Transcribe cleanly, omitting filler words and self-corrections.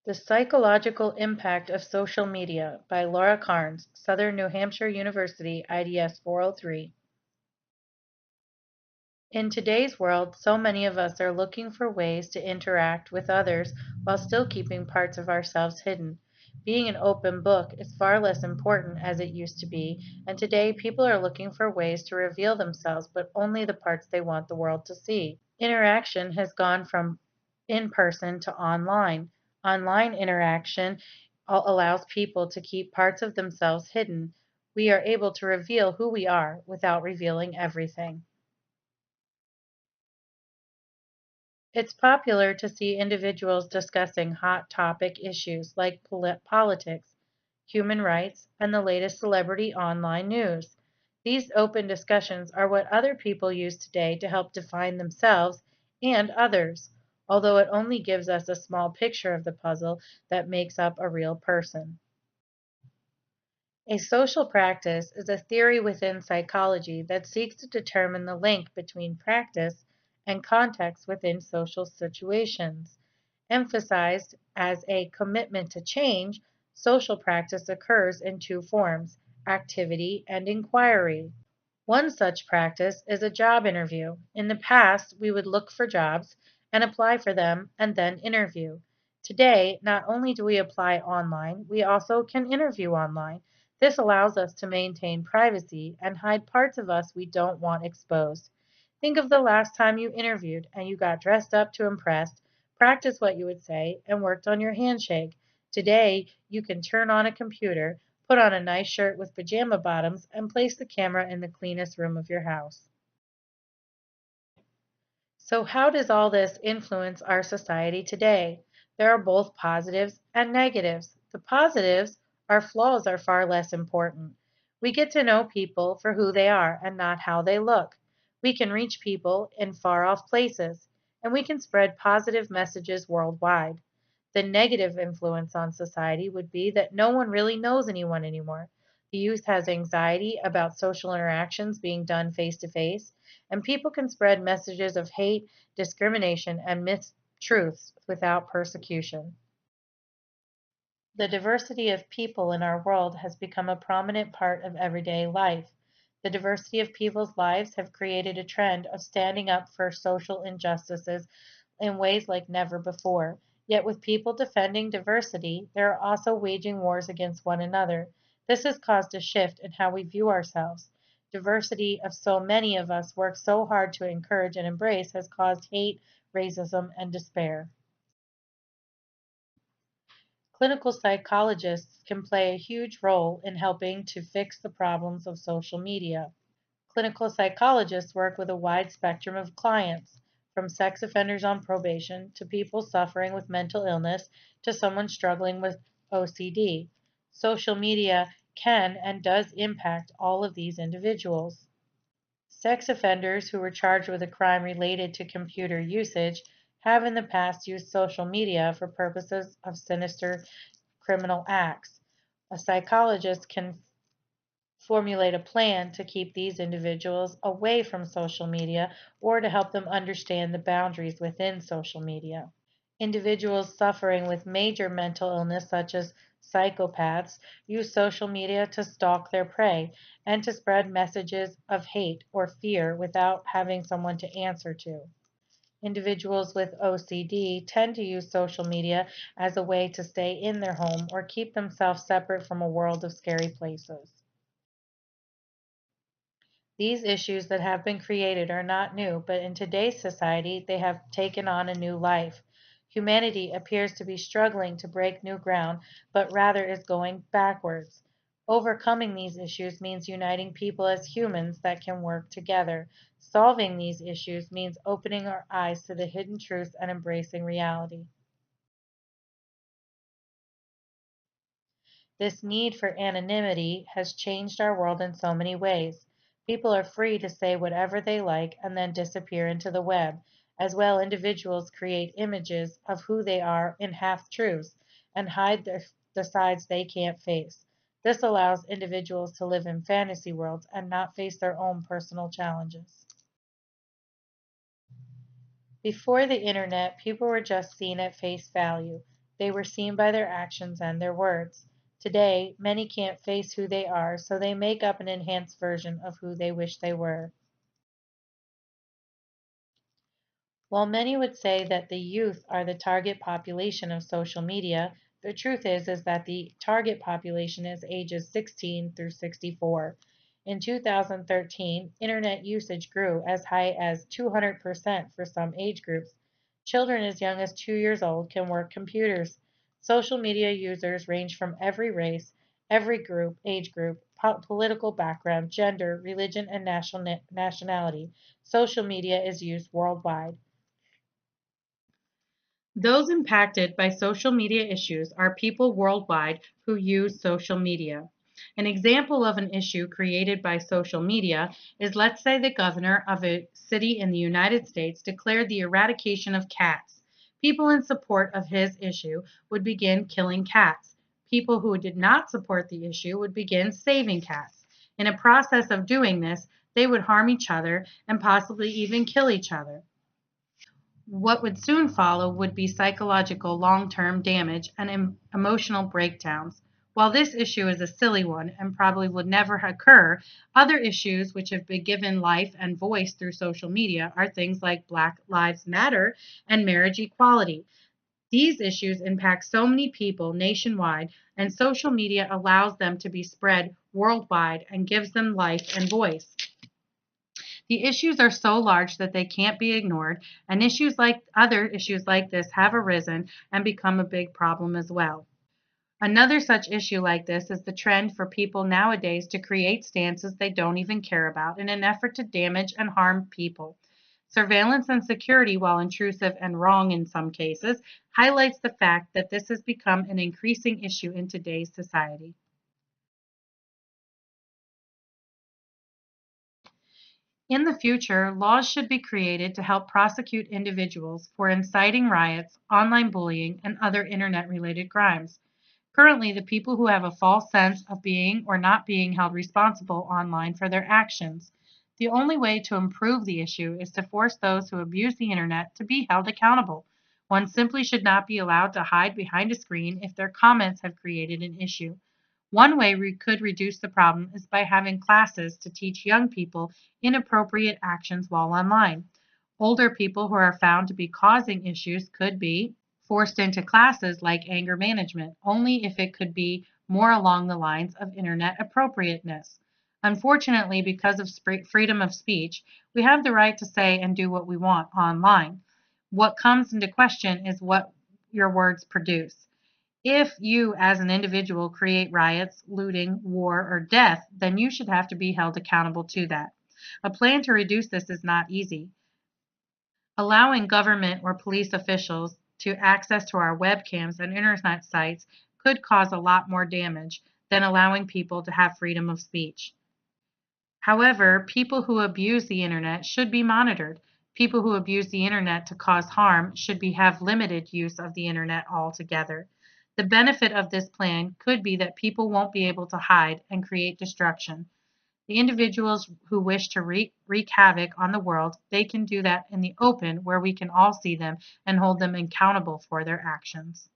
The Psychological Impact of Social Media by Laura Carnes, Southern New Hampshire University, IDS 403. In today's world, so many of us are looking for ways to interact with others while still keeping parts of ourselves hidden. Being an open book is far less important as it used to be, and today people are looking for ways to reveal themselves, but only the parts they want the world to see. Interaction has gone from in person to online. Online interaction allows people to keep parts of themselves hidden. We are able to reveal who we are without revealing everything. It's popular to see individuals discussing hot topic issues like politics, human rights, and the latest celebrity online news. These open discussions are what other people use today to help define themselves and others, although it only gives us a small picture of the puzzle that makes up a real person. A social practice is a theory within psychology that seeks to determine the link between practice and context within social situations. Emphasized as a commitment to change, social practice occurs in two forms: activity and inquiry. One such practice is a job interview. In the past, we would look for jobs and apply for them and then interview. Today, not only do we apply online, we also can interview online. This allows us to maintain privacy and hide parts of us we don't want exposed. Think of the last time you interviewed and you got dressed up to impress, practiced what you would say, and worked on your handshake. Today, you can turn on a computer, put on a nice shirt with pajama bottoms, and place the camera in the cleanest room of your house. So, how does all this influence our society today? There are both positives and negatives. The positives, our flaws are far less important. We get to know people for who they are and not how they look. We can reach people in far off places, and we can spread positive messages worldwide. The negative influence on society would be that no one really knows anyone anymore. The youth has anxiety about social interactions being done face to face, and people can spread messages of hate, discrimination, and mistruths without persecution. The diversity of people in our world has become a prominent part of everyday life. The diversity of people's lives have created a trend of standing up for social injustices in ways like never before. Yet, with people defending diversity, they are also waging wars against one another. This has caused a shift in how we view ourselves. Diversity of so many of us work so hard to encourage and embrace has caused hate, racism, and despair. Clinical psychologists can play a huge role in helping to fix the problems of social media. Clinical psychologists work with a wide spectrum of clients, from sex offenders on probation to people suffering with mental illness to someone struggling with OCD. Social media can and does impact all of these individuals. Sex offenders who were charged with a crime related to computer usage have in the past used social media for purposes of sinister criminal acts. A psychologist can formulate a plan to keep these individuals away from social media or to help them understand the boundaries within social media. Individuals suffering with major mental illness, such as psychopaths, use social media to stalk their prey and to spread messages of hate or fear without having someone to answer to. Individuals with OCD tend to use social media as a way to stay in their home or keep themselves separate from a world of scary places. These issues that have been created are not new, but in today's society they have taken on a new life. Humanity appears to be struggling to break new ground, but rather is going backwards. Overcoming these issues means uniting people as humans that can work together. Solving these issues means opening our eyes to the hidden truths and embracing reality. This need for anonymity has changed our world in so many ways. People are free to say whatever they like and then disappear into the web. As well, individuals create images of who they are in half truths and hide the sides they can't face. This allows individuals to live in fantasy worlds and not face their own personal challenges. Before the internet, people were just seen at face value. They were seen by their actions and their words. Today, many can't face who they are, so they make up an enhanced version of who they wish they were. While many would say that the youth are the target population of social media, the truth is that the target population is ages 16 through 64. In 2013, internet usage grew as high as 200% for some age groups. Children as young as 2 years old can work computers. Social media users range from every race, every group, age group, political background, gender, religion, and nationality. Social media is used worldwide. Those impacted by social media issues are people worldwide who use social media. An example of an issue created by social media is, let's say the governor of a city in the United States declared the eradication of cats. People in support of his issue would begin killing cats. People who did not support the issue would begin saving cats. In a process of doing this, they would harm each other and possibly even kill each other. What would soon follow would be psychological long-term damage and emotional breakdowns. While this issue is a silly one and probably would never occur, other issues which have been given life and voice through social media are things like Black Lives Matter and marriage equality. These issues impact so many people nationwide, and social media allows them to be spread worldwide and gives them life and voice. The issues are so large that they can't be ignored, and other issues like this have arisen and become a big problem as well. Another such issue like this is the trend for people nowadays to create stances they don't even care about in an effort to damage and harm people. Surveillance and security, while intrusive and wrong in some cases, highlights the fact that this has become an increasing issue in today's society. In the future, laws should be created to help prosecute individuals for inciting riots, online bullying, and other internet-related crimes. Currently, the people who have a false sense of being or not being held responsible online for their actions. The only way to improve the issue is to force those who abuse the internet to be held accountable. One simply should not be allowed to hide behind a screen if their comments have created an issue. One way we could reduce the problem is by having classes to teach young people inappropriate actions while online. Older people who are found to be causing issues could be forced into classes like anger management, only if it could be more along the lines of internet appropriateness. Unfortunately, because of freedom of speech, we have the right to say and do what we want online. What comes into question is what your words produce. If you, as an individual, create riots, looting, war, or death, then you should have to be held accountable to that. A plan to reduce this is not easy. Allowing government or police officials to access to our webcams and internet sites could cause a lot more damage than allowing people to have freedom of speech. However, people who abuse the internet should be monitored. People who abuse the internet to cause harm should have limited use of the internet altogether. The benefit of this plan could be that people won't be able to hide and create destruction. The individuals who wish to wreak havoc on the world, they can do that in the open where we can all see them and hold them accountable for their actions.